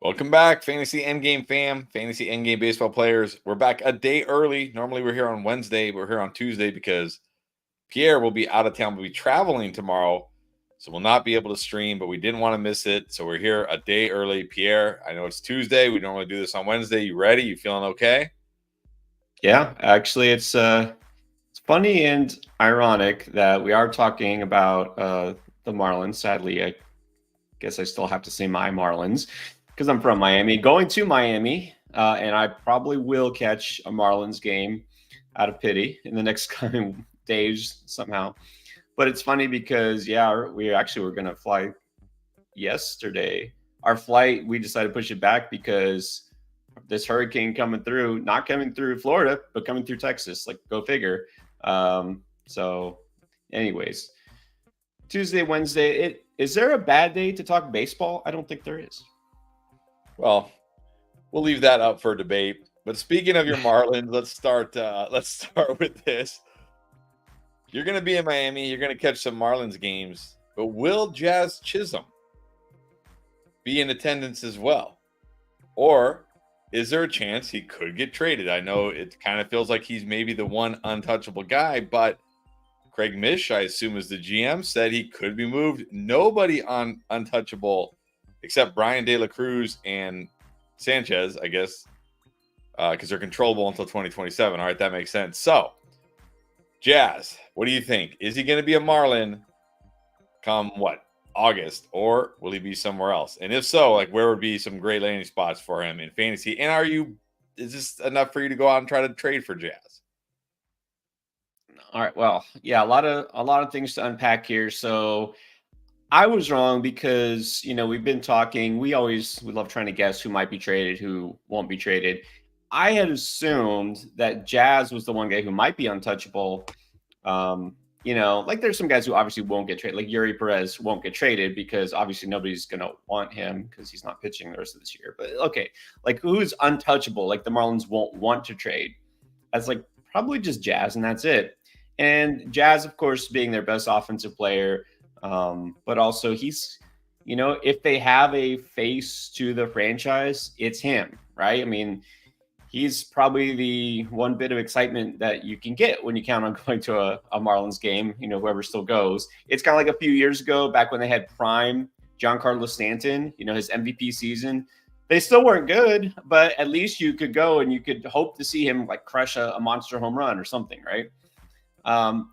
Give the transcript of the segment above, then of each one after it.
Welcome back, Fantasy Endgame fam, Fantasy Endgame baseball players. We're back a day early. Normally we're here on Wednesday, but we're here on Tuesday because Pierre will be out of town. We'll be traveling tomorrow, so we'll not be able to stream, but we didn't want to miss it. So we're here a day early. Pierre, I know it's Tuesday. We normally do this on Wednesday. You ready? You feeling okay? Yeah, actually, it's funny and ironic that we are talking about the Marlins. Sadly, I guess I still have to say my Marlins because I'm from Miami. Going to Miami, and I probably will catch a Marlins game out of pity in the next coming days somehow. But it's funny because we actually were going to fly yesterday. Our flight, we decided to push it back because this hurricane coming through, not coming through Florida, but coming through Texas. Like, go figure. So, anyways, Tuesday, Wednesday. Is there a bad day to talk baseball? I don't think there is. Well, we'll leave that up for debate. But speaking of your Marlins, let's start. Let's start with this. You're going to be in Miami. You're going to catch some Marlins games, but will Jazz Chisholm be in attendance as well? Or is there a chance he could get traded? I know it kind of feels like he's maybe the one untouchable guy, but Craig Mish, I assume, as the GM, said he could be moved. Nobody on untouchable except Brian De La Cruz and Sanchez, I guess, because they're controllable until 2027. All right, that makes sense. So, Jazz, what do you think? Is he going to be a Marlin come what, August, or will he be somewhere else? And if so, like, where would be some great landing spots for him in fantasy? And is this enough for you to go out and try to trade for Jazz? All right. Well, yeah, a lot of things to unpack here. So I was wrong because we've been talking. We love trying to guess who might be traded, who won't be traded. I had assumed that Jazz was the one guy who might be untouchable. Like there's some guys who obviously won't get traded, like Yuri Perez won't get traded because obviously nobody's gonna want him because he's not pitching the rest of this year. But okay, like who's untouchable? Like the Marlins won't want to trade. That's like probably just Jazz, and that's it. And Jazz, of course, being their best offensive player, but also if they have a face to the franchise, it's him, right? I mean, he's probably the one bit of excitement that you can get when you count on going to a Marlins game, whoever still goes. It's kind of like a few years ago, back when they had prime Giancarlo Stanton, his MVP season. They still weren't good, but at least you could go and you could hope to see him like crush a monster home run or something, right? Um,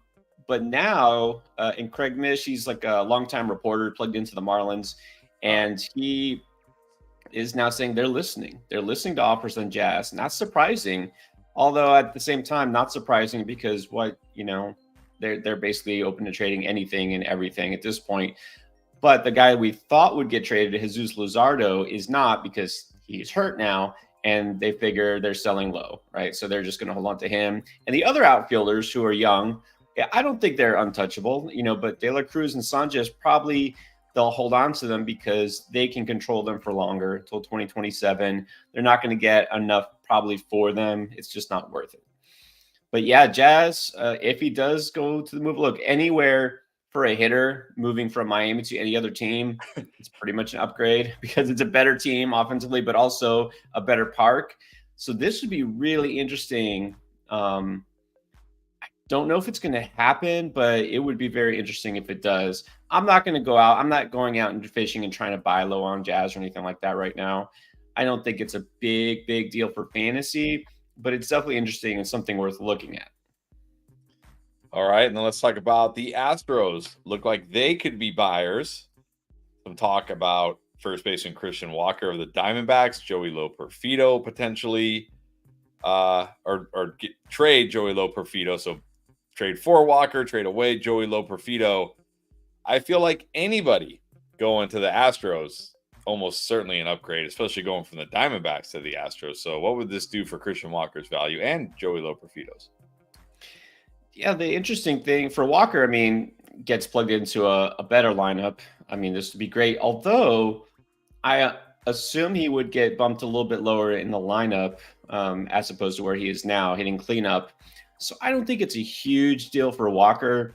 but now, in Craig Mish, he's like a longtime reporter plugged into the Marlins, and he is now saying they're listening. They're listening to offers on Jazz, and that's surprising. Although at the same time, not surprising because they're basically open to trading anything and everything at this point. But the guy we thought would get traded, Jesus Luzardo, is not because he's hurt now, and they figure they're selling low, right? So they're just going to hold on to him. And the other outfielders who are young, yeah, I don't think they're untouchable, but De La Cruz and Sanchez probably they'll hold on to them because they can control them for longer until 2027. They're not going to get enough probably for them. It's just not worth it. But yeah, Jazz, if he does go to the move, look, anywhere for a hitter moving from Miami to any other team, it's pretty much an upgrade because it's a better team offensively, but also a better park. So this would be really interesting. I don't know if it's going to happen, but it would be very interesting if it does. I'm not going to go out. I'm not going out and fishing and trying to buy low on Jazz or anything like that right now. I don't think it's a big deal for fantasy, but it's definitely interesting and something worth looking at. All right, and then let's talk about the Astros. Look like they could be buyers. Some talk about first baseman Christian Walker of the Diamondbacks, Joey Loperfido potentially, trade Joey Loperfido. So trade for Walker, trade away Joey Loperfido. I feel like anybody going to the Astros, almost certainly an upgrade, especially going from the Diamondbacks to the Astros. So what would this do for Christian Walker's value and Joey Loperfido's? Yeah, the interesting thing for Walker, I mean, gets plugged into a better lineup. I mean, this would be great. Although I assume he would get bumped a little bit lower in the lineup as opposed to where he is now, hitting cleanup. So I don't think it's a huge deal for Walker.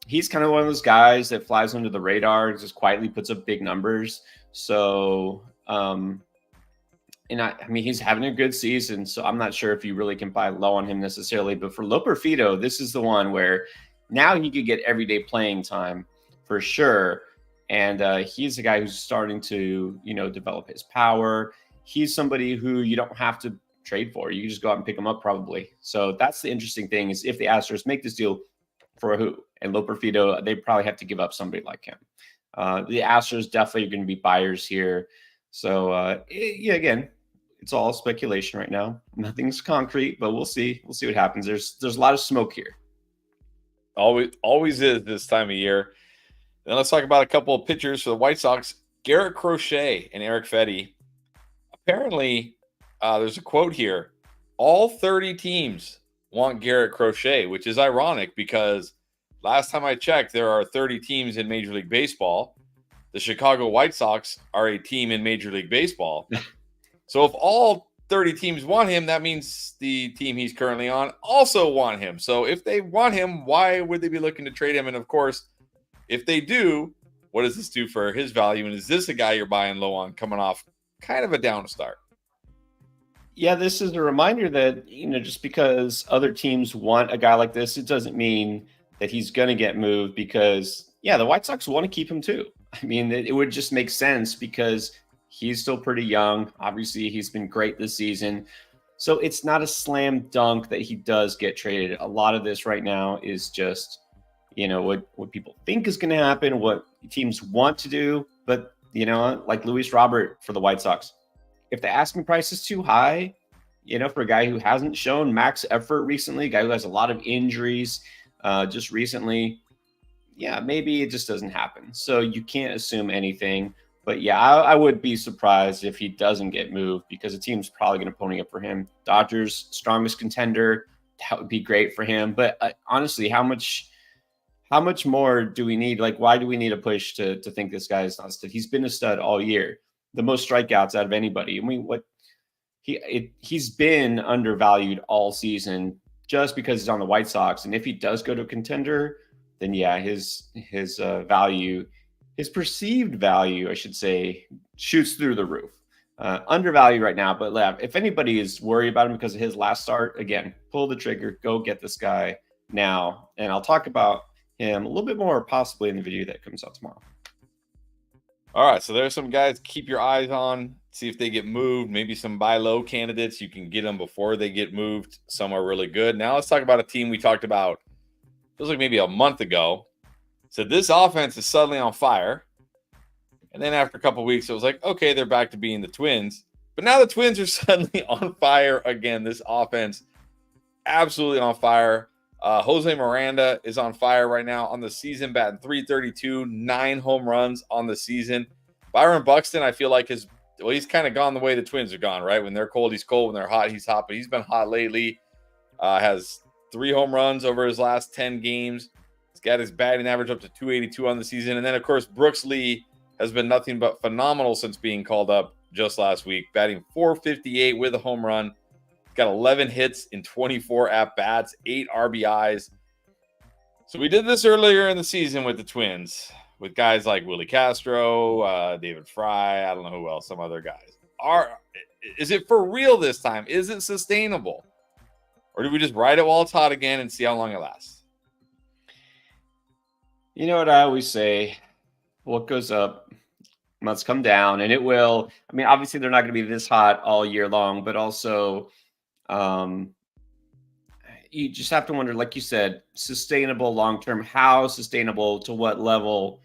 He's kind of one of those guys that flies under the radar, just quietly puts up big numbers. So And I mean, he's having a good season, so I'm not sure if you really can buy low on him necessarily. But for Loperfido, this is the one where now he could get everyday playing time for sure. And he's a guy who's starting to, develop his power. He's somebody who you don't have to trade for. You can just go out and pick him up probably. So that's the interesting thing is if the Astros make this deal for who? And Loperfido, they probably have to give up somebody like him. The Astros definitely are going to be buyers here. So yeah, again, it's all speculation right now. Nothing's concrete, but we'll see. We'll see what happens. There's a lot of smoke here. Always is this time of year. Then let's talk about a couple of pitchers for the White Sox. Garrett Crochet and Eric Fetty. Apparently, there's a quote here. All 30 teams want Garrett Crochet, which is ironic because last time I checked, there are 30 teams in Major League Baseball. The Chicago White Sox are a team in Major League Baseball. So if all 30 teams want him, that means the team he's currently on also want him. So if they want him, why would they be looking to trade him? And of course, if they do, what does this do for his value? And is this a guy you're buying low on coming off kind of a down start? Yeah, this is a reminder that, just because other teams want a guy like this, it doesn't mean that he's going to get moved because, yeah, the White Sox want to keep him too. I mean, it would just make sense because he's still pretty young. Obviously, he's been great this season. So it's not a slam dunk that he does get traded. A lot of this right now is just, what people think is going to happen, what teams want to do. But, like Luis Robert for the White Sox, if the asking price is too high, for a guy who hasn't shown max effort recently, a guy who has a lot of injuries just recently, yeah, maybe it just doesn't happen. So you can't assume anything. But yeah, I would be surprised if he doesn't get moved because the team's probably going to pony up for him. Dodgers, strongest contender, that would be great for him. But honestly, how much more do we need? Like, why do we need a push to think this guy is not a stud? He's been a stud all year, the most strikeouts out of anybody. I mean, he's been undervalued all season just because he's on the White Sox. And if he does go to a contender, then yeah, his value. His perceived value, I should say, shoots through the roof. Undervalued right now, but if anybody is worried about him because of his last start, again, pull the trigger, go get this guy now. And I'll talk about him a little bit more possibly in the video that comes out tomorrow. All right, so there's some guys to keep your eyes on, see if they get moved, maybe some buy low candidates. You can get them before they get moved. Some are really good. Now let's talk about a team we talked about, feels like maybe a month ago. So this offense is suddenly on fire. And then after a couple of weeks, it was like, okay, they're back to being the Twins. But now the Twins are suddenly on fire again. This offense, absolutely on fire. Jose Miranda is on fire right now on the season, batting .332, 9 home runs on the season. Byron Buxton, I feel like he's kind of gone the way the Twins are gone, right? When they're cold, he's cold. When they're hot, he's hot. But he's been hot lately. Has 3 home runs over his last 10 games. He's got his batting average up to .282 on the season. And then, of course, Brooks Lee has been nothing but phenomenal since being called up just last week, batting .458 with a home run. He's got 11 hits in 24 at-bats, 8 RBIs. So we did this earlier in the season with the Twins, with guys like Willie Castro, David Fry, I don't know who else, some other guys. Is it for real this time? Is it sustainable? Or do we just ride it while it's hot again and see how long it lasts? You know what I always say, what goes up must come down, and it will. I mean, obviously they're not going to be this hot all year long, but also you just have to wonder, like you said, sustainable long-term, how sustainable, to what level.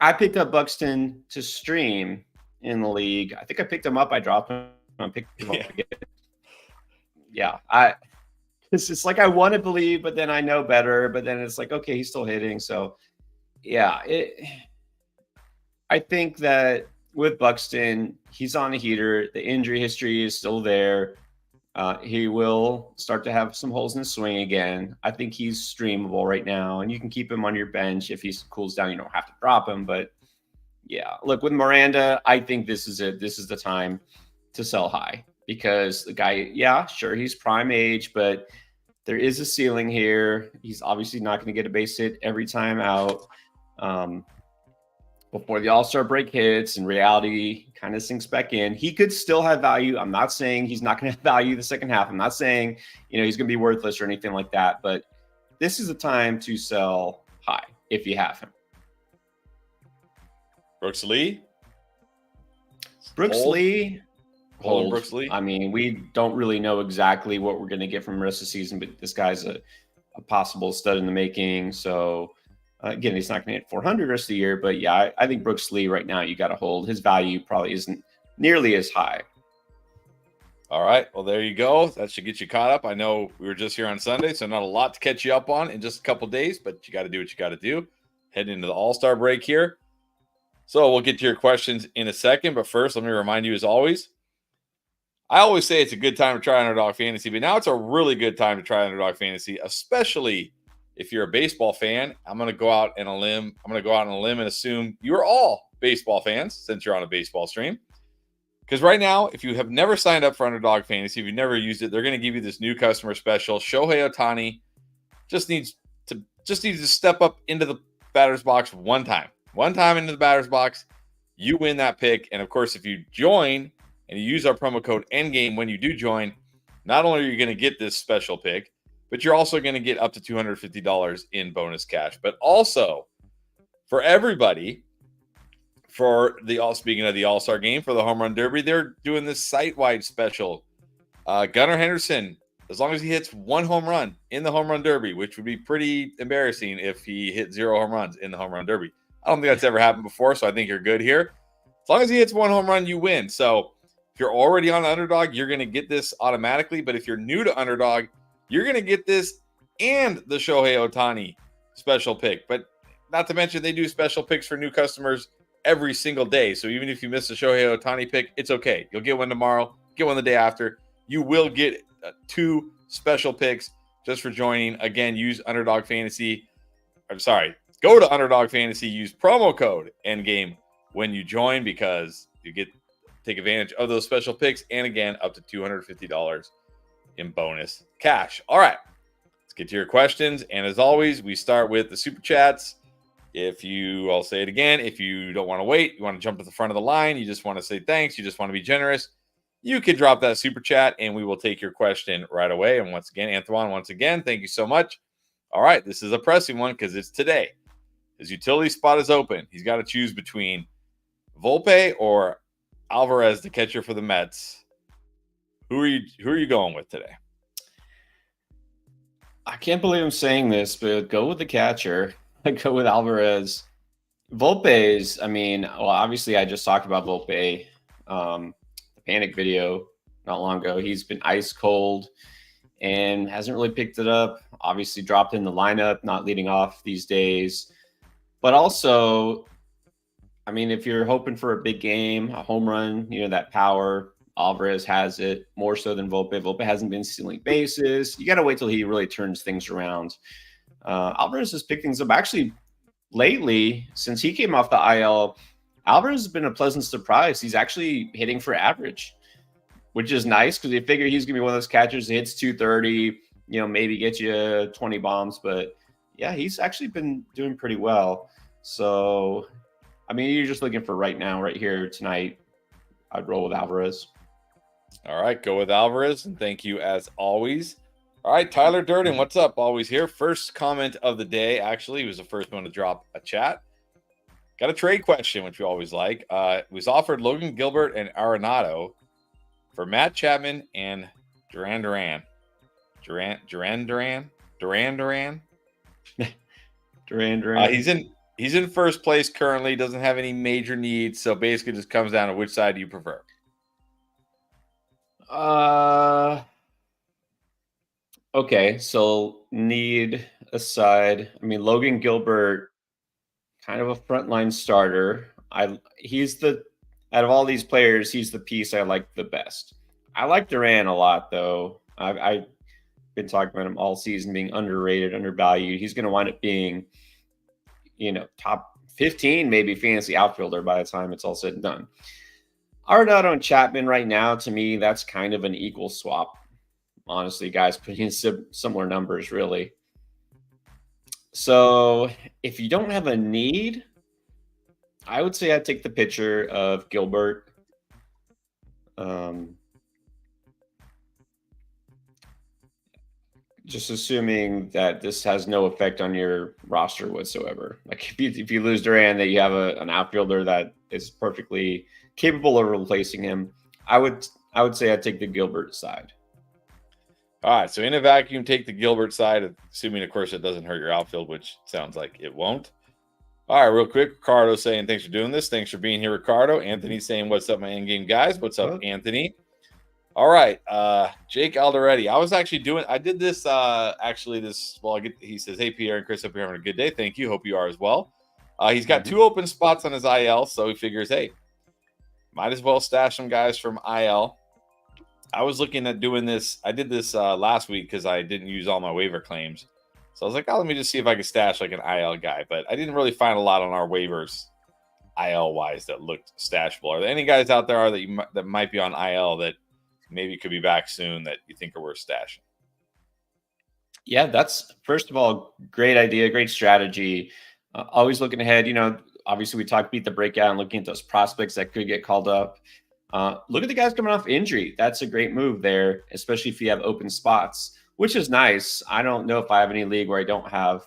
I picked up Buxton to stream in the league. I think I picked him up. I dropped him. I picked him up again. Yeah, it's like I want to believe, but then I know better. But then it's like, okay, he's still hitting. So, yeah, I think that with Buxton, he's on a heater. The injury history is still there. He will start to have some holes in his swing again. I think he's streamable right now, and you can keep him on your bench. If he cools down, you don't have to drop him. But yeah, look, with Miranda, I think this is it. This is the time to sell high because the guy, yeah, sure, he's prime age, but there is a ceiling here. He's obviously not going to get a base hit every time out. before the All-Star break hits and reality kind of sinks back in, he could still have value. I'm not saying he's not going to have value the second half. I'm not saying, he's going to be worthless or anything like that. But this is the time to sell high if you have him. Brooks Lee? Hold. Brooks Lee? I mean, we don't really know exactly what we're going to get from the rest of the season, but this guy's a possible stud in the making. So, again, he's not going to hit 400 the rest of the year. But, yeah, I think Brooks Lee right now you got to hold. His value probably isn't nearly as high. All right. Well, there you go. That should get you caught up. I know we were just here on Sunday, so not a lot to catch you up on in just a couple days, but you got to do what you got to do. Heading into the All-Star break here. So we'll get to your questions in a second, but first, let me remind you, as always, I always say it's a good time to try Underdog Fantasy, but now it's a really good time to try Underdog Fantasy, especially if you're a baseball fan. I'm going to go out on a limb and assume you're all baseball fans since you're on a baseball stream. Because right now, if you have never signed up for Underdog Fantasy, if you've never used it, they're going to give you this new customer special. Shohei Ohtani just needs to step up into the batter's box one time. One time into the batter's box, you win that pick. And of course, if you join and you use our promo code ENDGAME when you do join, not only are you going to get this special pick, but you're also going to get up to $250 in bonus cash. But also, for everybody, speaking of the All-Star game, for the Home Run Derby, they're doing this site-wide special. Gunnar Henderson, as long as he hits one home run in the Home Run Derby, which would be pretty embarrassing if he hit 0 home runs in the Home Run Derby. I don't think that's ever happened before, so I think you're good here. As long as he hits one home run, you win. So if you're already on Underdog, you're going to get this automatically. But if you're new to Underdog, you're going to get this and the Shohei Ohtani special pick. But not to mention, they do special picks for new customers every single day. So even if you miss the Shohei Ohtani pick, it's okay. You'll get one tomorrow, get one the day after. You will get 2 special picks just for joining. Again, use Underdog Fantasy. Go to Underdog Fantasy, use promo code ENDGAME when you join because you take advantage of those special picks and, again, up to $250 in bonus cash. All right, let's get to your questions. And as always, we start with the Super Chats. I'll say it again, if you don't want to wait, you want to jump to the front of the line, you just want to say thanks, you just want to be generous, you can drop that Super Chat and we will take your question right away. And once again, Antoine, thank you so much. All right, this is a pressing one because it's today. His utility spot is open. He's got to choose between Volpe or Alvarez, the catcher for the Mets. Who are you going with today? I can't believe I'm saying this, but go with the catcher. Go with Alvarez. Volpe's, obviously I just talked about Volpe, the panic video not long ago. He's been ice cold and hasn't really picked it up. Obviously dropped in the lineup, not leading off these days. But also, if you're hoping for a big game, a home run, that power, Alvarez has it more so than Volpe. Volpe hasn't been stealing bases. You got to wait till he really turns things around. Alvarez has picked things up. Actually, lately, since he came off the IL, Alvarez has been a pleasant surprise. He's actually hitting for average, which is nice because you figure he's going to be one of those catchers that hits 230, maybe get you 20 bombs. But, yeah, he's actually been doing pretty well. So, you're just looking for right now, right here, tonight, I'd roll with Alvarez. All right, go with Alvarez, and thank you as always. All right, Tyler Durden, what's up? Always here. First comment of the day, actually. He was the first one to drop a chat. Got a trade question, which we always like. Was offered Logan Gilbert and Arenado for Matt Chapman and Duran. He's in first place currently, doesn't have any major needs, so basically just comes down to which side do you prefer? Okay, so need aside, Logan Gilbert, kind of a frontline starter. He's out of all these players, he's the piece I like the best. I like Duran a lot, though. I've been talking about him all season being underrated, undervalued. He's going to wind up being, top 15, maybe fantasy outfielder by the time it's all said and done. Arenado and Chapman right now, to me, that's kind of an equal swap. Honestly, guys, putting in similar numbers, really. So if you don't have a need, I would say I'd take the pitcher of Gilbert. Just assuming that this has no effect on your roster whatsoever. Like if you lose Duran, that you have an outfielder that is perfectly capable of replacing him. I would say I'd take the Gilbert side. All right, so in a vacuum, take the Gilbert side, assuming, of course, it doesn't hurt your outfield, which sounds like it won't. All right, real quick, Ricardo saying thanks for doing this. Thanks for being here, Ricardo. Anthony saying what's up, my in-game guys. What's up, Anthony? All right, Jake Alderetti. I did this he says, hey, Pierre and Chris, hope you're having a good day. Thank you. Hope you are as well. He's got 2 open spots on his IL, so he figures, hey, might as well stash some guys from IL. I was looking at doing this. I did this last week because I didn't use all my waiver claims. So I was like, let me just see if I could stash like an IL guy. But I didn't really find a lot on our waivers IL-wise that looked stashable. Are there any guys out there that might be on IL that maybe could be back soon that you think are worth stashing? Yeah, that's, first of all, great idea, great strategy. Always looking ahead. Obviously we talked beat the breakout and looking at those prospects that could get called up. Look at the guys coming off injury. That's a great move there, especially if you have open spots, which is nice. I don't know if I have any league where I don't have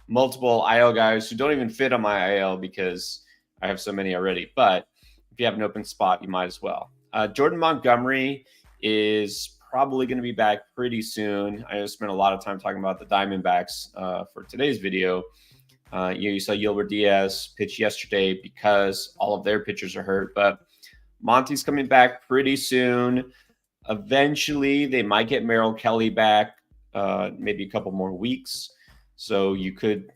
multiple IL guys who don't even fit on my IL because I have so many already. But if you have an open spot, you might as well. Jordan Montgomery is probably going to be back pretty soon. I just spent a lot of time talking about the Diamondbacks for today's video. You saw Yilbert Diaz pitch yesterday because all of their pitchers are hurt, but Monty's coming back pretty soon. Eventually, they might get Merrill Kelly back, maybe a couple more weeks. So you could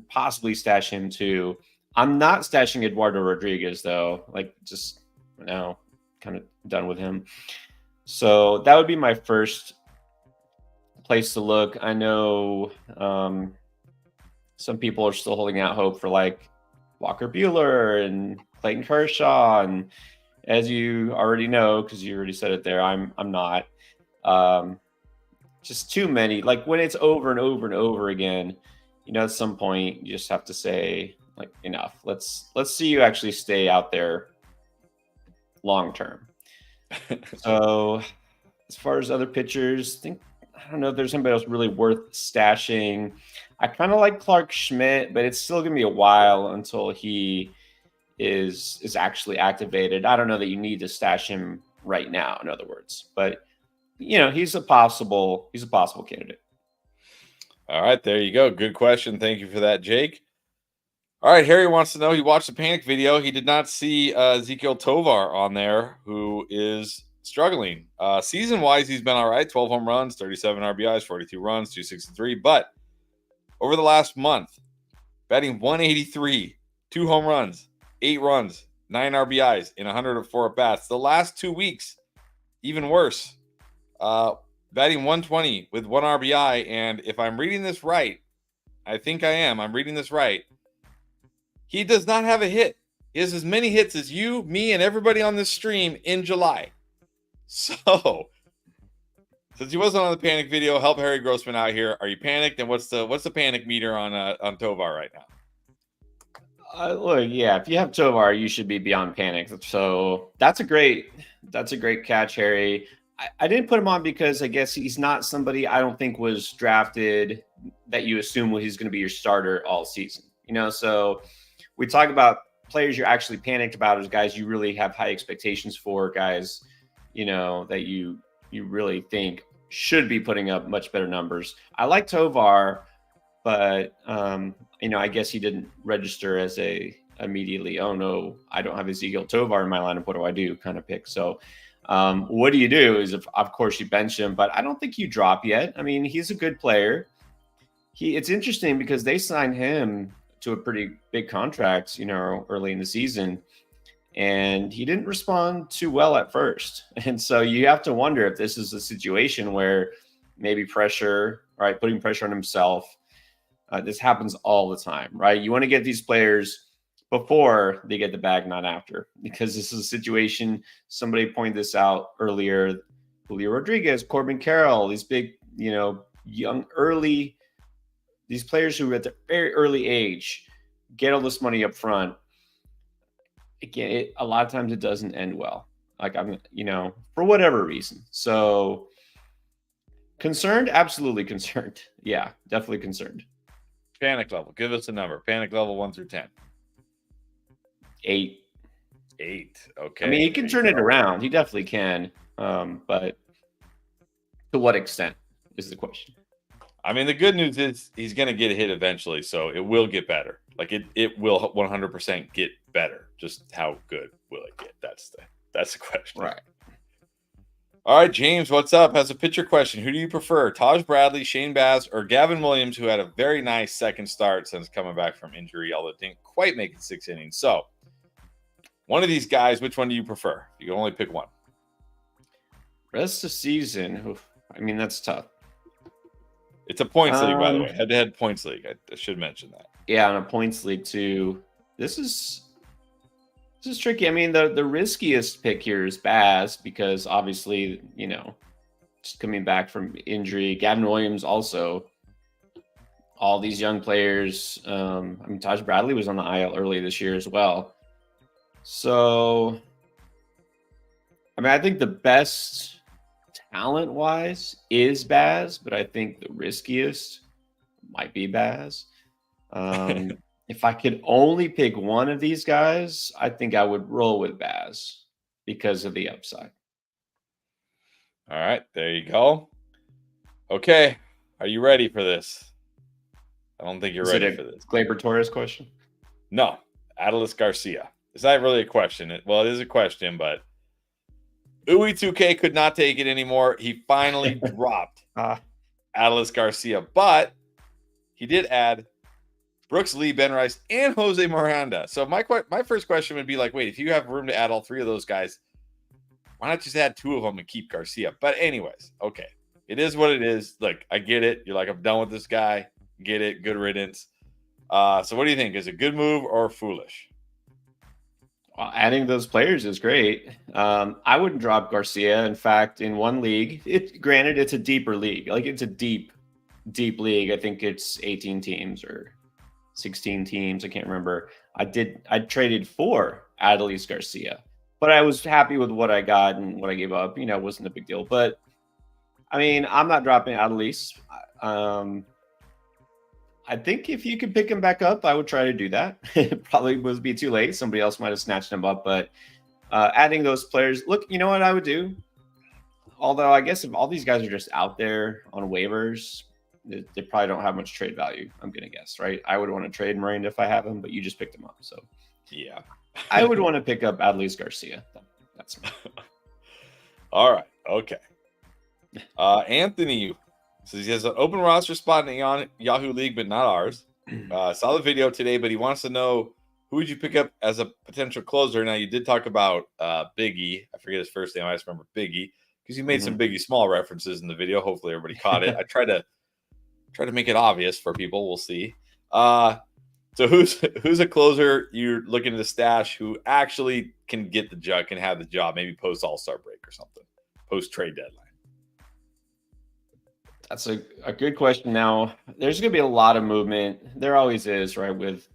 possibly stash him too. I'm not stashing Eduardo Rodriguez, though. Just now, kind of done with him. So that would be my first place to look. I know some people are still holding out hope for Walker Buehler and Clayton Kershaw, and as you already know, because you already said it there, I'm not. Just too many. When it's over and over and over again, at some point you just have to say enough. Let's see you actually stay out there long term. So as far as other pitchers, I don't know if there's anybody else really worth stashing. I kind of like Clark Schmidt, but it's still gonna be a while until he is actually activated. I don't know that you need to stash him right now, in other words, but he's a possible candidate. All right, there you go. Good question. Thank you for that, Jake. All right, Harry wants to know, he watched the panic video. He did not see Ezequiel Tovar on there, who is struggling. Season-wise, he's been all right. 12 home runs, 37 RBIs, 42 runs, 263. But over the last month, batting 183, 2 home runs, 8 runs, 9 RBIs in 104 at-bats. The last 2 weeks, even worse. Batting 120 with 1 RBI. And if I'm reading this right, I think I am. I'm reading this right. He does not have a hit. He has as many hits as you, me, and everybody on this stream in July. So, since he wasn't on the panic video, help Harry Grossman out here. Are you panicked? And what's the panic meter on Tovar right now? Look, yeah, if you have Tovar, you should be beyond panic. So that's a great catch, Harry. I didn't put him on because I guess he's not somebody I don't think was drafted that you assume he's going to be your starter all season. So we talk about players you're actually panicked about as guys you really have high expectations for, guys, that you really think should be putting up much better numbers. I like Tovar, but I guess he didn't register as immediately, oh no, I don't have Ezequiel Tovar in my lineup, what do I do kind of pick. So what do you do is, of course, you bench him, but I don't think you drop yet. I mean, he's a good player. It's interesting because they signed him to a pretty big contract, early in the season, and he didn't respond too well at first. And so you have to wonder if this is a situation where maybe pressure, right, putting pressure on himself. This happens all the time, right? You want to get these players before they get the bag, not after, because this is a situation. Somebody pointed this out earlier. Julio Rodriguez, Corbin Carroll, these big, young, early, these players who at the very early age get all this money up front. again, a lot of times it doesn't end well. Like I'm, for whatever reason. So concerned, absolutely concerned. Yeah, definitely concerned. Panic level. Give us a number. Panic level 1 through 10. 8. 8. Okay. I mean, he can turn it around. He definitely can. But to what extent is the question? I mean, the good news is he's going to get a hit eventually, so it will get better. Like it will 100% get better. Just how good will it get? That's the question. Right. All right, James, what's up? Has a pitcher question. Who do you prefer, Taj Bradley, Shane Baz, or Gavin Williams, who had a very nice second start since coming back from injury, although didn't quite make it 6 innings. So, one of these guys, which one do you prefer? You can only pick one. Rest of season. Oof, I mean, that's tough. It's a points league, by the way. Head-to-head points league. I should mention that. Yeah, on a points league too. This is tricky. I mean, the riskiest pick here is Baz because obviously, just coming back from injury. Gavin Williams also. All these young players. I mean, Taj Bradley was on the IL early this year as well. So, I mean, I think the best talent-wise is Baz, but I think the riskiest might be Baz. If I could only pick one of these guys, I think I would roll with Baz because of the upside. All right, there you go. Okay, are you ready for this? I don't think you're ready for this. Gleyber Torres question? No, Adolis Garcia. It's not really a question. Well, it is a question, but Uwe2K could not take it anymore. He finally dropped Adolis Garcia, but he did add Brooks Lee, Ben Rice, and Jose Miranda. So my first question would be like, wait, if you have room to add all three of those guys, why not just add two of them and keep Garcia? But anyways, okay. It is what it is. Look, I get it. You're like, I'm done with this guy. Get it. Good riddance. So what do you think? Is it a good move or foolish? Well, adding those players is great. I wouldn't drop Garcia. In fact, in one league, granted, it's a deeper league. Like it's a deep league. I think it's 18 teams or 16 teams. I can't remember. I traded for Adolis Garcia, but I was happy with what I got and what I gave up. It wasn't a big deal. But I mean, I'm not dropping Adolis. I think if you could pick him back up, I would try to do that. It probably would be too late. Somebody else might have snatched him up. But adding those players, look, you know what I would do? Although I guess if all these guys are just out there on waivers, they probably don't have much trade value, I'm going to guess, right? I would want to trade Miranda if I have him, but you just picked him up. So, yeah. I would want to pick up Adolis Garcia. That's me. All right. Okay. Anthony says he has an open roster spot in the Yahoo League, but not ours. Saw the video today, but he wants to know who would you pick up as a potential closer. Now, you did talk about Biggie. I forget his first name. I just remember Biggie because you made some Biggie Small references in the video. Hopefully, everybody caught it. I try to make it obvious for people. We'll see. So who's a closer you're looking to stash who actually can get the job, can have the job, maybe post All-Star break or something, post trade deadline? That's a good question. Now, there's going to be a lot of movement. There always is, right? With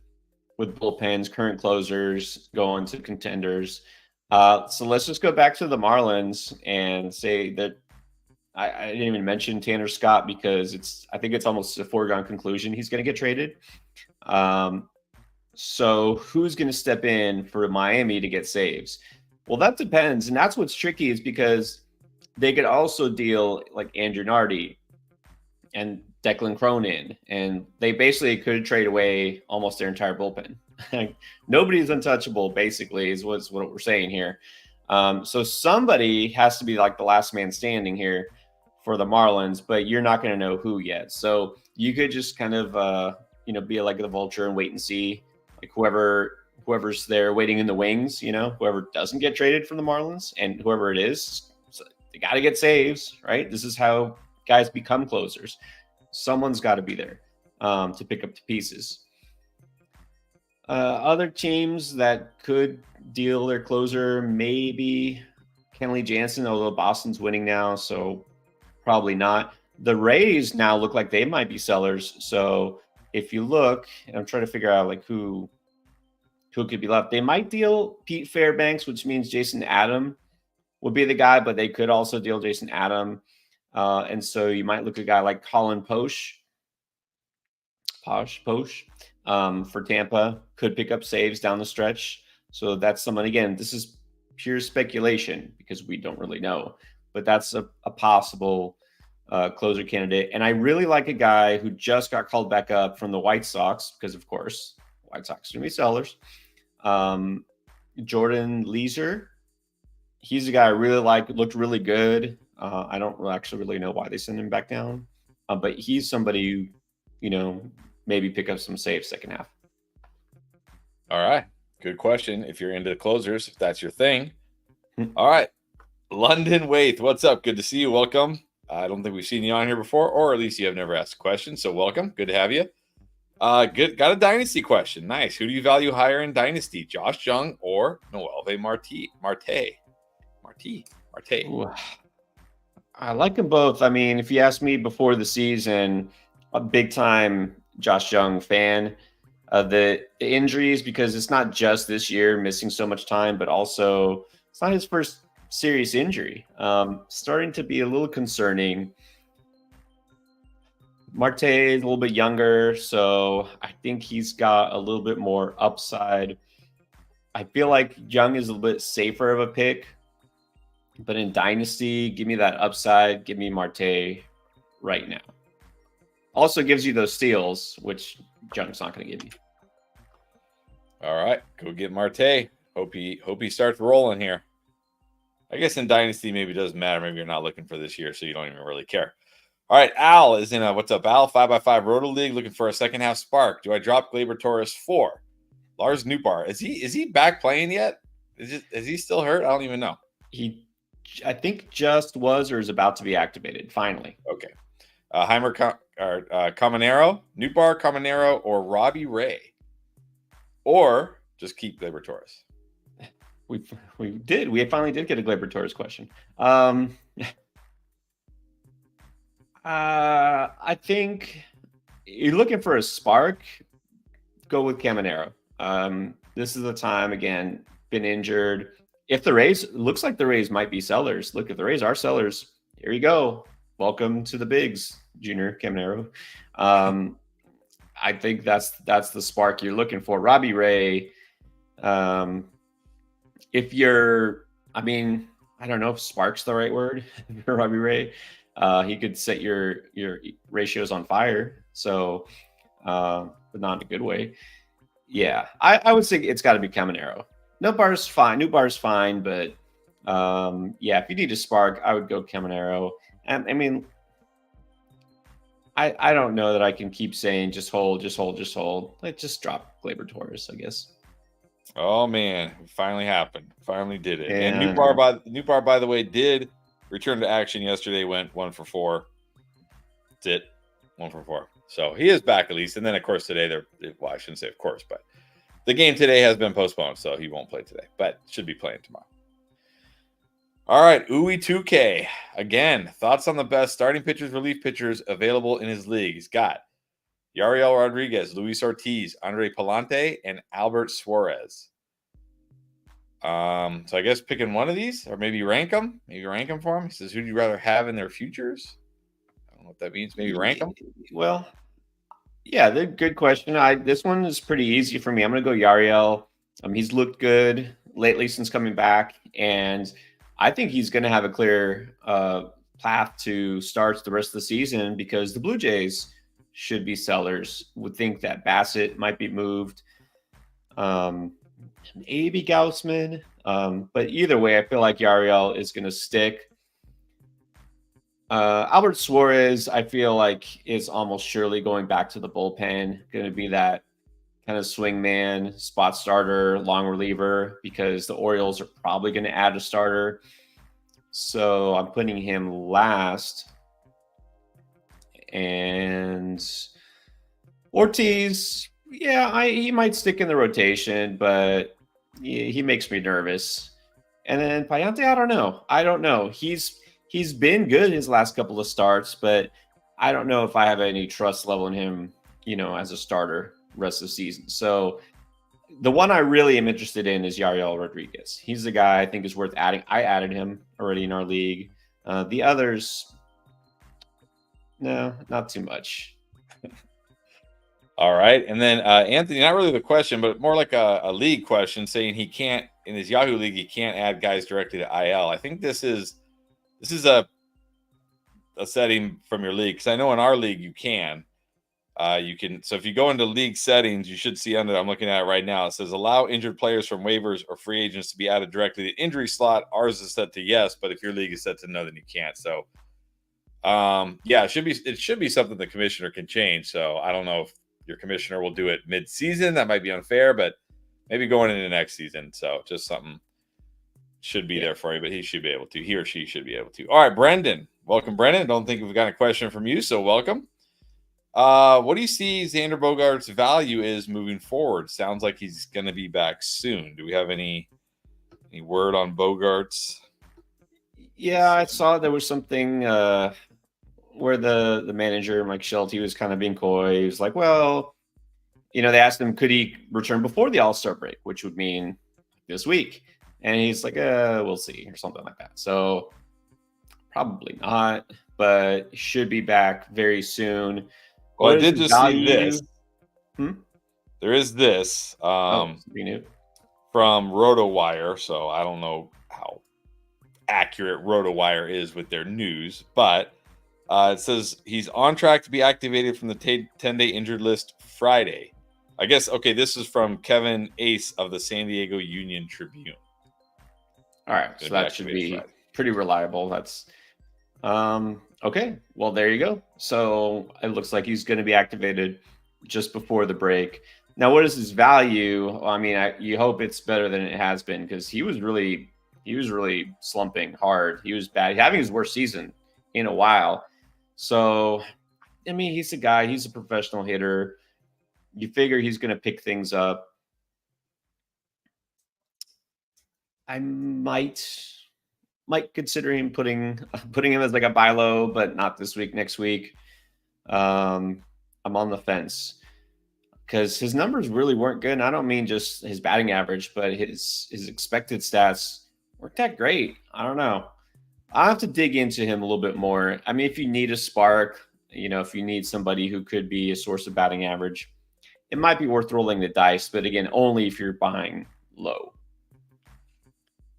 bullpens, current closers going to contenders. So let's just go back to the Marlins and say that I didn't even mention Tanner Scott because I think it's almost a foregone conclusion he's going to get traded. So who's going to step in for Miami to get saves? Well, that depends. And that's what's tricky is because they could also deal like Andrew Nardi and Declan Cronin, and they basically could trade away almost their entire bullpen. Nobody's untouchable, basically, is what we're saying here. So somebody has to be like the last man standing here for the Marlins, but you're not going to know who yet. So you could just kind of, be like the vulture and wait and see, like whoever's there waiting in the wings, whoever doesn't get traded from the Marlins and whoever it is, so they got to get saves, right? This is how guys become closers. Someone's got to be there to pick up the pieces. Other teams that could deal their closer, maybe Kenley Jansen, although Boston's winning now, so probably not. The Rays now look like they might be sellers. So if you look, and I'm trying to figure out like who who could be left. They might deal Pete Fairbanks, which means Jason Adam would be the guy, but they could also deal Jason Adam. And so you might look at a guy like Colin Posh for Tampa, could pick up saves down the stretch. So that's someone, again, this is pure speculation because we don't really know, but that's a possible closer candidate. And I really like a guy who just got called back up from the White Sox because, of course, White Sox are going to be sellers. Jordan Leeser. He's a guy I really like. Looked really good. I don't actually really know why they sent him back down, but he's somebody who, maybe pick up some saves second half. All right. Good question. If you're into the closers, if that's your thing. All right. London Waith, what's up? Good to see you. Welcome. I don't think we've seen you on here before, or at least you have never asked a question. So welcome. Good to have you. Good. Got a dynasty question. Nice. Who do you value higher in dynasty? Josh Jung or Noelvi Marte? Ooh, I like them both. I mean, if you asked me before the season, a big time Josh Jung fan. The injuries, because it's not just this year missing so much time, but also it's not his first serious injury. Starting to be a little concerning. Marte is a little bit younger, so I think he's got a little bit more upside. I feel like Jung is a little bit safer of a pick, but in Dynasty, give me that upside. Give me Marte right now. Also gives you those steals, which Jung's not going to give you. All right, go get Marte. Hope he starts rolling here. I guess in Dynasty, maybe it doesn't matter. Maybe you're not looking for this year, so you don't even really care. All right, Al is in a what's up, Al? 5x5 Roto League, looking for a second half spark. Do I drop Gleyber Torres 4? Lars Nootbaar, is he back playing yet? Is he still hurt? I don't even know. He, I think, just was or is about to be activated. Finally. Okay. Heimer Caminero, Nootbaar, Caminero, or Robbie Ray, or just keep Gleyber Torres. We finally did get a Gleyber Torres question. I think you're looking for a spark. Go with Caminero. This is the time, again, been injured. If the Rays, looks like the Rays might be sellers. Look, if the Rays are sellers, here you go. Welcome to the bigs, Junior Caminero. I think that's the spark you're looking for. Robbie Ray, if you're, I don't know if spark's the right word for Robbie Ray. He could set your ratios on fire. So, but not in a good way. Yeah, I would say it's got to be Caminero. Nootbaar's fine, but yeah, if you need a spark, I would go Caminero. And I don't know that I can keep saying just hold. Like just drop Gleyber Torres, I guess. Oh man, it finally happened. Finally did it. And Nootbaar, by the way, did return to action yesterday. Went 1 for 4. That's it. 1 for 4. So he is back at least. And then of course today I shouldn't say of course, but the game today has been postponed, so he won't play today, but should be playing tomorrow. All right, Uwe 2K. Again, thoughts on the best starting pitchers, relief pitchers available in his league. He's got Yariel Rodriguez, Luis Ortiz, Andre Palante, and Albert Suarez. So I guess picking one of these, or maybe rank them. Maybe rank them for him. He says, who do you rather have in their futures? I don't know what that means. Maybe rank them. Well, yeah, good question. This one is pretty easy for me. I'm going to go Yariel. He's looked good lately since coming back, and I think he's going to have a clear path to start the rest of the season because the Blue Jays should be sellers. Would think that Bassett might be moved. Maybe Gaussman. But either way, I feel like Yariel is going to stick. Albert Suarez, I feel like, is almost surely going back to the bullpen. Going to be that kind of swing man, spot starter, long reliever, because the Orioles are probably going to add a starter. So I'm putting him last. And Ortiz, yeah, he might stick in the rotation, but he makes me nervous. And then Payante, I don't know. He's been good his last couple of starts, but I don't know if I have any trust level in him, as a starter rest of the season. So The one I really am interested in is Yariel Rodriguez. He's the guy I think is worth adding. I added him already in our league. The others, no, not too much. All right. And then Anthony, not really the question, but more like a league question, saying he can't, in his Yahoo league, he can't add guys directly to IL. I think this is a setting from your league, because I know in our league you can. You can. So if you go into league settings, you should see under, I'm looking at it right now, it says allow injured players from waivers or free agents to be added directly to the injury slot. Ours is set to yes, but if your league is set to no, then you can't. So yeah, it should be something the commissioner can change. So I don't know if your commissioner will do it mid-season. That might be unfair, but maybe going into next season. So just something should be there for you, but he should be able to. He or she should be able to. All right, Brendan. Welcome, Brendan. Don't think we've got a question from you, so welcome. What do you see Xander Bogaerts' value is moving forward? Sounds like he's going to be back soon. Do we have any word on Bogaerts? Yeah, I saw there was something where the manager, Mike Schulte, was kind of being coy. He was like, well, they asked him, could he return before the All-Star break, which would mean this week. And he's like, we'll see, or something like that. So probably not, but should be back very soon. Well, I did just see this. There is this from RotoWire, so I don't know how accurate RotoWire is with their news, but it says he's on track to be activated from the 10-day injured list Friday. I guess, okay, this is from Kevin Ace of the San Diego Union Tribune. All right, so that should be Friday. Pretty reliable. That's okay. Well, there you go. So it looks like he's going to be activated just before the break. Now, what is his value? I mean, you hope it's better than it has been, because he was really slumping hard. He was bad, having his worst season in a while. So, I mean, he's a guy. He's a professional hitter. You figure he's going to pick things up. I might consider him putting him as like a buy low, but not this week, next week. I'm on the fence because his numbers really weren't good. And I don't mean just his batting average, but his expected stats weren't that great. I don't know. I'll have to dig into him a little bit more. I mean, if you need a spark, if you need somebody who could be a source of batting average, it might be worth rolling the dice. But again, only if you're buying low.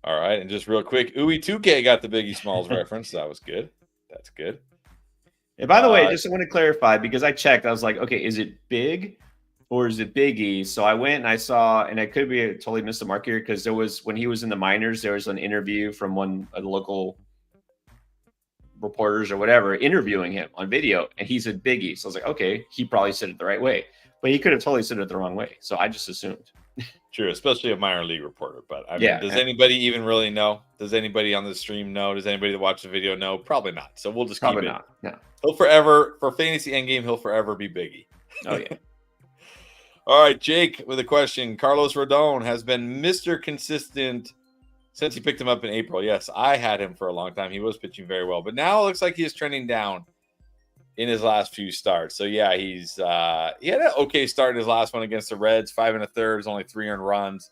All right, and just real quick, Uwe2K got the Biggie Smalls reference. That was good. That's good. And by the way, just want to clarify, because I checked. I was like, okay, is it Big or is it Biggie? So I went and I saw, and I could be totally missed the mark here, because there was, when he was in the minors, there was an interview from one of the local reporters or whatever interviewing him on video, and he said Biggie. So I was like, okay, he probably said it the right way, but he could have totally said it the wrong way. So I just assumed. True, especially a minor league reporter. But I mean, does anybody even really know? Does anybody on the stream know? Does anybody that watched the video know? Probably not. So we'll just keep it. Not. No. He'll forever, for fantasy endgame, he'll forever be Biggie. Oh yeah. All right, Jake with a question. Carlos Rodon has been Mr. Consistent since you picked him up in April. Yes, I had him for a long time. He was pitching very well, but now it looks like he is trending down in his last few starts. So yeah, he had an okay start in his last one against the Reds, 5 1/3, only 3 earned runs.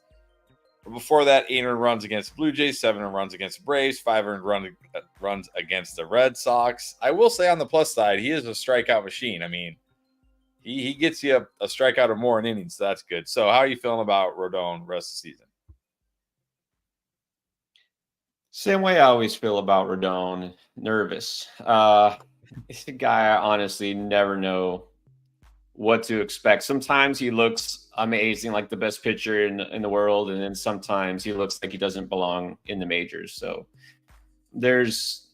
But before that, 8 earned runs against the Blue Jays, 7 earned runs against the Braves, 5 earned runs against the Red Sox. I will say on the plus side, he is a strikeout machine. I mean, he gets you a strikeout or more in innings, so that's good. So how are you feeling about Rodon rest of the season? Same way I always feel about Rodon, nervous. It's a guy I honestly never know what to expect. Sometimes he looks amazing, like the best pitcher in the world, and then sometimes he looks like he doesn't belong in the majors. So there's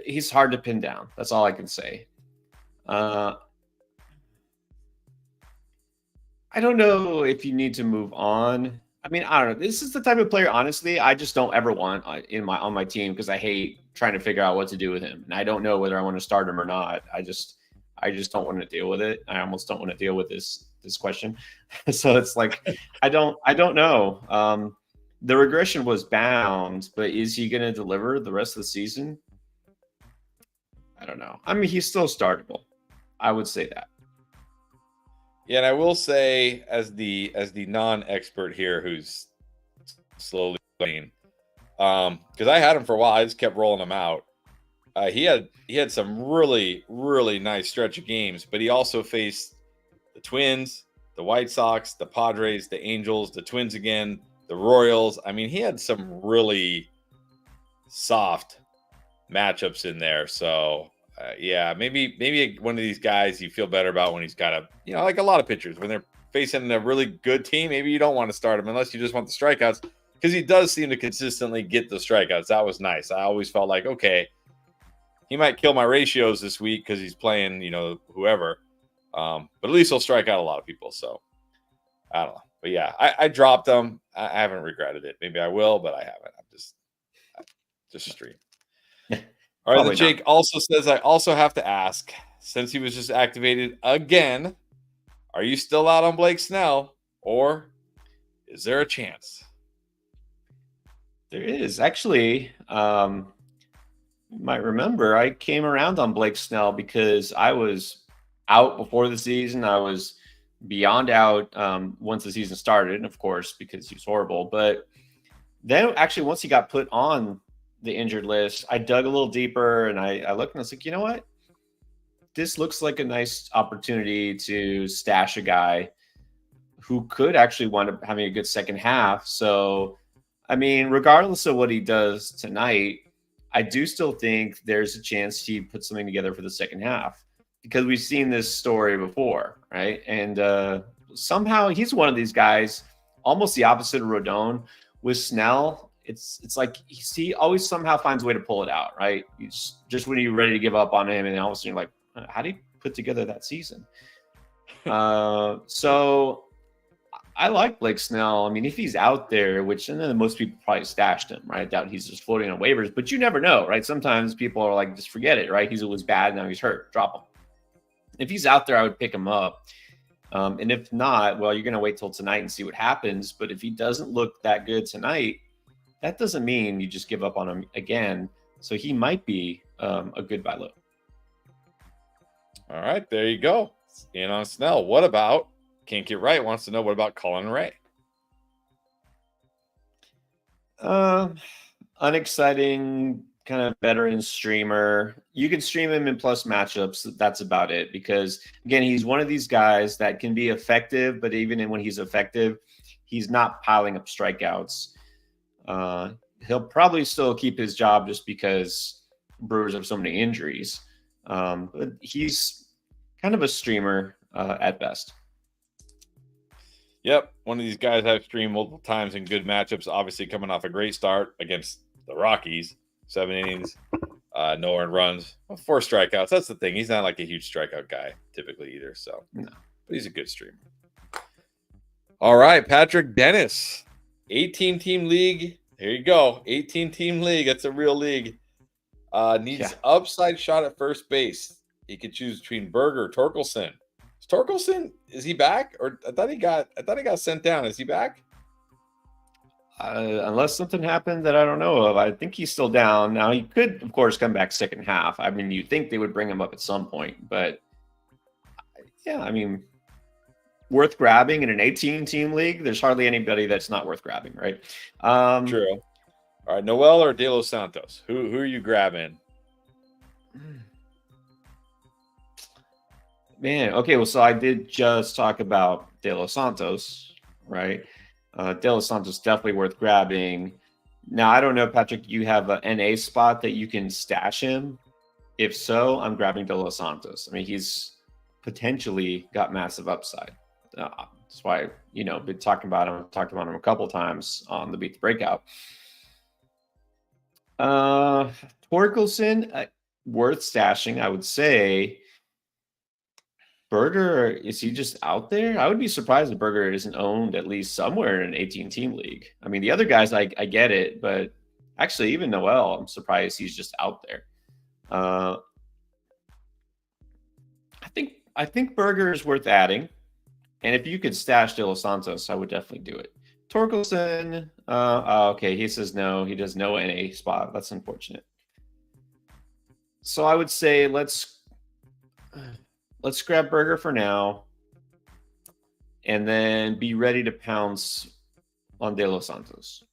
he's hard to pin down. That's all I can say. I don't know if you need to move on. I mean, I don't know. This is the type of player, honestly, I just don't ever want on my team, because I hate trying to figure out what to do with him, and I don't know whether I want to start him or not. I just don't want to deal with it. I almost don't want to deal with this question. So it's like I don't know. The regression was bound, but is he going to deliver the rest of the season? I don't know. I mean, he's still startable. I would say that. Yeah, and I will say, as the non-expert here, who's slowly playing, because I had him for a while, I just kept rolling him out. He had some really nice stretch of games, but he also faced the Twins, the White Sox, the Padres, the Angels, the Twins again, the Royals. I mean, he had some really soft matchups in there. So yeah, maybe one of these guys you feel better about when he's got like a lot of pitchers when they're facing a really good team. Maybe you don't want to start him unless you just want the strikeouts, because he does seem to consistently get the strikeouts. That was nice. I always felt like, okay, he might kill my ratios this week because he's playing, whoever. But at least he'll strike out a lot of people. So I don't know. But yeah, I dropped him. I haven't regretted it. Maybe I will, but I haven't. I'm just stream. All right. Probably Jake also says, I also have to ask, since he was just activated again, are you still out on Blake Snell, or is there a chance? There is actually. You might remember I came around on Blake Snell because I was out before the season. I was beyond out once the season started, of course, because he was horrible. But then actually, once he got put on the injured list, I dug a little deeper and I looked and I was like, you know what? This looks like a nice opportunity to stash a guy who could actually wind up having a good second half. So, I mean, regardless of what he does tonight, I do still think there's a chance he puts something together for the second half, because we've seen this story before, right? And somehow he's one of these guys, almost the opposite of Rodon. With Snell, it's like he always somehow finds a way to pull it out, right? He's just when you're ready to give up on him, and all of a sudden you're like, how do you put together that season? So I like Blake Snell. I mean, if he's out there, which and then most people probably stashed him, right? I doubt he's just floating on waivers, but you never know, right? Sometimes people are like, just forget it, right? He was bad, now he's hurt, drop him. If he's out there, I would pick him up. And if not, well, you're going to wait till tonight and see what happens. But if he doesn't look that good tonight, that doesn't mean you just give up on him again. So he might be a good buy low. All right, there you go. In on Snell. What about Can't Get Right wants to know, what about Colin Ray? Unexciting kind of veteran streamer. You can stream him in plus matchups. That's about it. Because again, he's one of these guys that can be effective, but even when he's effective, he's not piling up strikeouts. He'll probably still keep his job just because Brewers have so many injuries. But he's kind of a streamer at best. Yep, one of these guys I've streamed multiple times in good matchups. Obviously, coming off a great start against the Rockies, 7 innings, no earned runs, 4 strikeouts. That's the thing. He's not like a huge strikeout guy typically either. So, no, but he's a good streamer. All right, Patrick Dennis, 18-team league. Here you go, 18-team league. That's a real league. Needs upside shot at first base. He could choose between Berger, Torkelson. Torkelson, is he back? Or I thought he got sent down. Is he back? Unless something happened that I don't know of, I think he's still down. Now he could, of course, come back second half. I mean, you'd think they would bring him up at some point, but yeah, I mean, worth grabbing in an 18-team league. There's hardly anybody that's not worth grabbing, right? True. All right, Noel or De Los Santos? Who are you grabbing? Man, okay, well, so I did just talk about De Los Santos, right? De Los Santos definitely worth grabbing. Now, I don't know, Patrick, you have an NA spot that you can stash him? If so, I'm grabbing De Los Santos. I mean, he's potentially got massive upside. That's why, been talked about him a couple times on the Beat the Breakout. Torkelson, worth stashing, I would say. Berger, is he just out there? I would be surprised if Berger isn't owned at least somewhere in an 18-team league. I mean, the other guys, I get it, but actually, even Noel, I'm surprised he's just out there. I think Berger is worth adding, and if you could stash De Los Santos, I would definitely do it. Torkelson, okay, he says no. He does no NA spot. That's unfortunate. So I would say let's grab Berger for now. and then be ready to pounce on De Los Santos.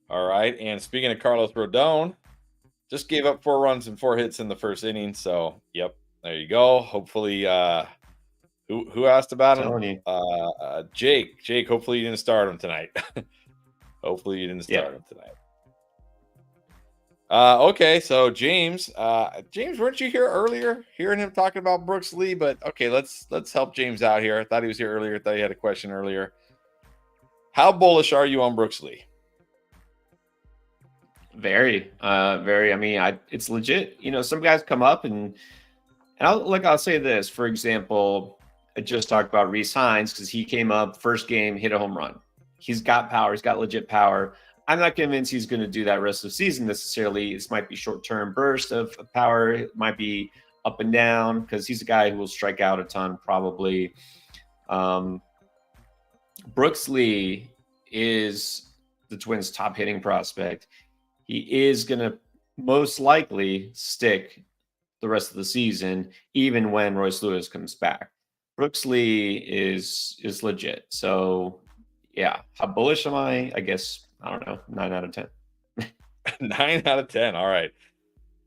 All right. And speaking of Carlos Rodon, just gave up 4 runs and 4 hits in the first inning. So, yep, there you go. Hopefully, who asked about him? Jake. Jake, hopefully you didn't start him tonight. Hopefully you didn't start him tonight. Okay, so James, weren't you here earlier? Hearing him talking about Brooks Lee, but okay, let's help James out here. I thought he was here earlier. Thought he had a question earlier. How bullish are you on Brooks Lee? Very. I mean, it's legit. You know, some guys come up and I'll say this, for example, I just talked about Rhys Hines because he came up first game, hit a home run. He's got power. He's got legit power. I'm not convinced he's going to do that rest of the season necessarily. This might be short-term burst of power. It might be up and down because he's a guy who will strike out a ton probably. Brooks Lee is the Twins' top hitting prospect. He is going to most likely stick the rest of the season, even when Royce Lewis comes back. Brooks Lee is legit. So, yeah, how bullish am I? I guess, I don't know, 9 out of 10. 9 out of 10. All right.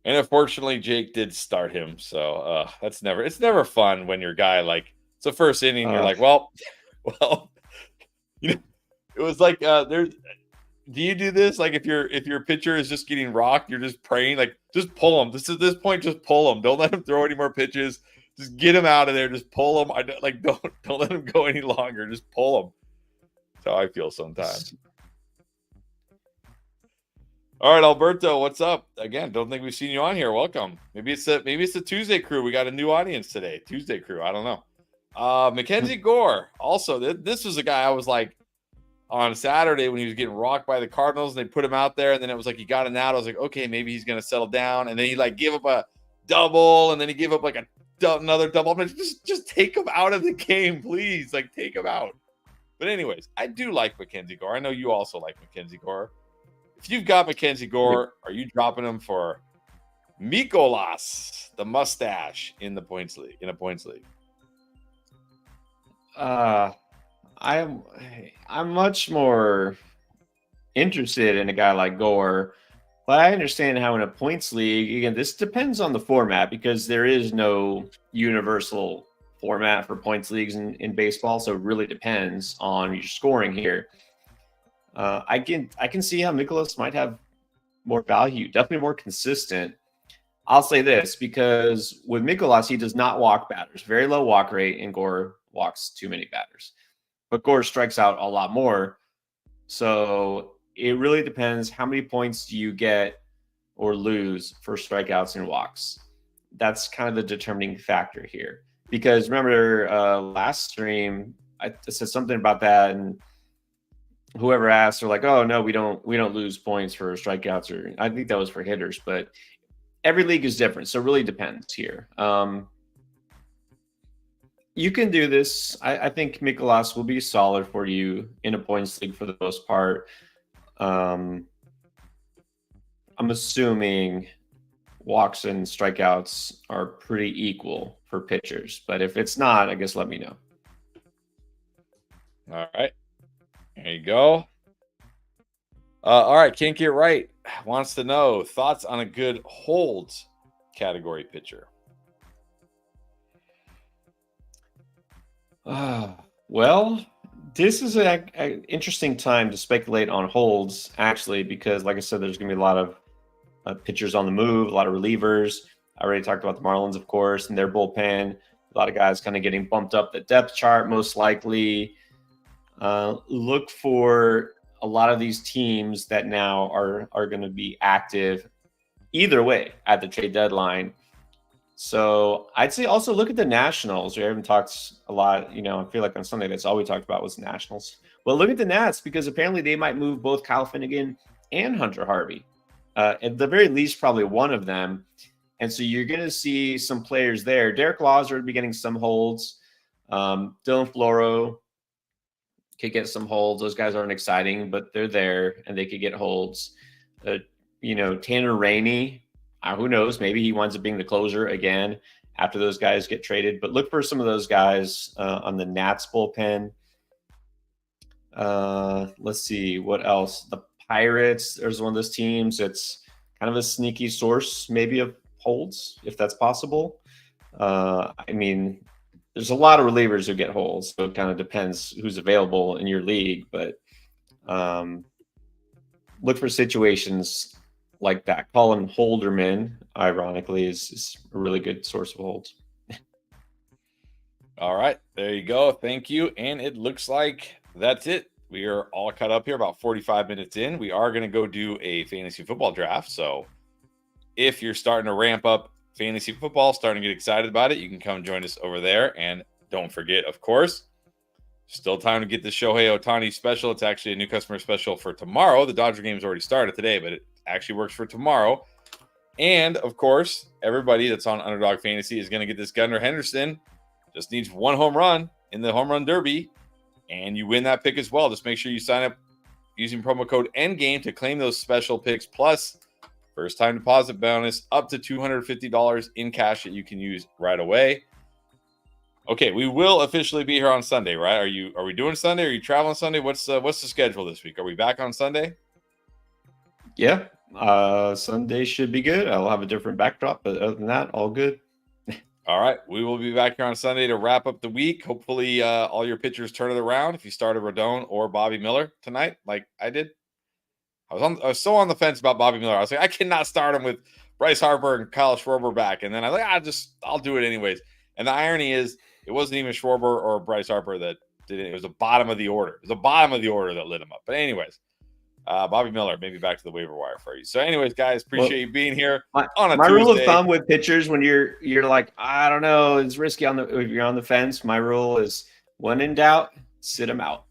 And unfortunately, Jake did start him. So it's never fun when your guy, like, it's the first inning, you're like, well, you know, it was like do you do this? Like if your pitcher is just getting rocked, you're just praying, like, just pull him. At this point, just pull him. Don't let him throw any more pitches. Just get him out of there. Just pull him. Don't let him go any longer. Just pull him. That's how I feel sometimes. All right, Alberto, what's up? Again, don't think we've seen you on here. Welcome. Maybe it's the Tuesday crew. We got a new audience today. Tuesday crew. I don't know. Mackenzie Gore. Also, this was a guy I was like, on Saturday when he was getting rocked by the Cardinals, and they put him out there, and then it was like he got an out. I was like, okay, maybe he's gonna settle down, and then he like gave up a double, and then he gave up like another double. I'm like, just take him out of the game, please. Like, take him out. But anyways, I do like Mackenzie Gore. I know you also like Mackenzie Gore. If you've got Mackenzie Gore, are you dropping him for Mikolas, the mustache, in a points league? I'm much more interested in a guy like Gore, but I understand how in a points league, again, this depends on the format because there is no universal format for points leagues in baseball, so it really depends on your scoring here. I can see how Mikolas might have more value, definitely more consistent. I'll say this because with Mikolas, he does not walk batters, very low walk rate, and Gore walks too many batters. But Gore strikes out a lot more. So it really depends how many points do you get or lose for strikeouts and walks. That's kind of the determining factor here. Because remember, last stream, I said something about that, and whoever asked, they're like, "Oh no, we don't lose points for strikeouts," or I think that was for hitters. But every league is different, so it really depends here. You can do this. I think Mikolas will be solid for you in a points league for the most part. I'm assuming walks and strikeouts are pretty equal for pitchers. But if it's not, I guess let me know. All right. There you go. All right. Can't get right. Wants to know thoughts on a good holds category pitcher. Well, this is an interesting time to speculate on holds, actually, because like I said, there's going to be a lot of pitchers on the move, a lot of relievers. I already talked about the Marlins, of course, and their bullpen. A lot of guys kind of getting bumped up the depth chart, most likely. Look for a lot of these teams that now are going to be active either way at the trade deadline. So I'd say also look at the Nationals. We haven't talked a lot, I feel like on Sunday that's all we talked about was Nationals. Well, look at the Nats because apparently they might move both Kyle Finnegan and Hunter Harvey. At the very least, probably one of them. And so you're going to see some players there. Derek Laws would be getting some holds. Dylan Floro could get some holds. Those guys aren't exciting, but they're there and they could get holds. Tanner Rainey, who knows? Maybe he winds up being the closer again. after those guys get traded. But look for some of those guys on the Nats bullpen. Let's see what else. The Pirates, there's one of those teams that's kind of a sneaky source maybe of holds, if that's possible. I mean, there's a lot of relievers who get holds, so it kind of depends who's available in your league. But look for situations like that. Colin Holderman, ironically, is a really good source of holds. All right, there you go. Thank you. And it looks like that's it. We are all caught up here, about 45 minutes in. We are going to go do a fantasy football draft. So if you're starting to ramp up fantasy football, starting to get excited about it, you can come join us over there. And don't forget, of course, still time to get the Shohei Ohtani special. It's actually a new customer special for tomorrow. The Dodger game's already started today, but it actually works for tomorrow. And, of course, everybody that's on Underdog Fantasy is going to get this Gunnar Henderson. Just needs one home run in the home run derby, and you win that pick as well. Just make sure you sign up using promo code ENDGAME to claim those special picks, plus first-time deposit bonus up to $250 in cash that you can use right away. Okay, we will officially be here on Sunday, right? Are we doing Sunday? Are you traveling Sunday? What's the schedule this week? Are we back on Sunday? Yeah, Sunday should be good. I'll have a different backdrop, but other than that, all good. All right, we will be back here on Sunday to wrap up the week. Hopefully, all your pitchers turn it around. If you started Rodon or Bobby Miller tonight, like I did, I was so on the fence about Bobby Miller. I was like, I cannot start him with Bryce Harper and Kyle Schwarber back, and then I was like, I'll do it anyways. And the irony is, it wasn't even Schwarber or Bryce Harper that did it. It was the bottom of the order. It was the bottom of the order that lit him up. But anyways, Bobby Miller, maybe back to the waiver wire for you. So anyways, guys, appreciate you being here on a my Tuesday. Rule of thumb with pitchers, when you're like, I don't know, it's risky if you're on the fence. My rule is, when in doubt, sit them out.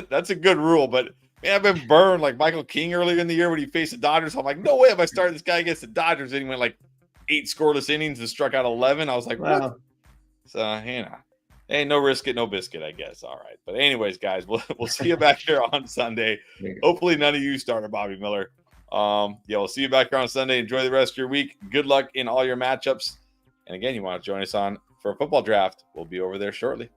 That's a good rule, but man, I've been burned like Michael King earlier in the year when he faced the Dodgers. I'm like, no way am I starting this guy against the Dodgers. And he went like 8 scoreless innings and struck out 11. I was like, wow. What? So, ain't no risk it, no biscuit, I guess. All right. But anyways, guys, we'll see you back here on Sunday. Hopefully none of you started Bobby Miller. We'll see you back here on Sunday. Enjoy the rest of your week. Good luck in all your matchups. And again, you want to join us for a football draft, we'll be over there shortly.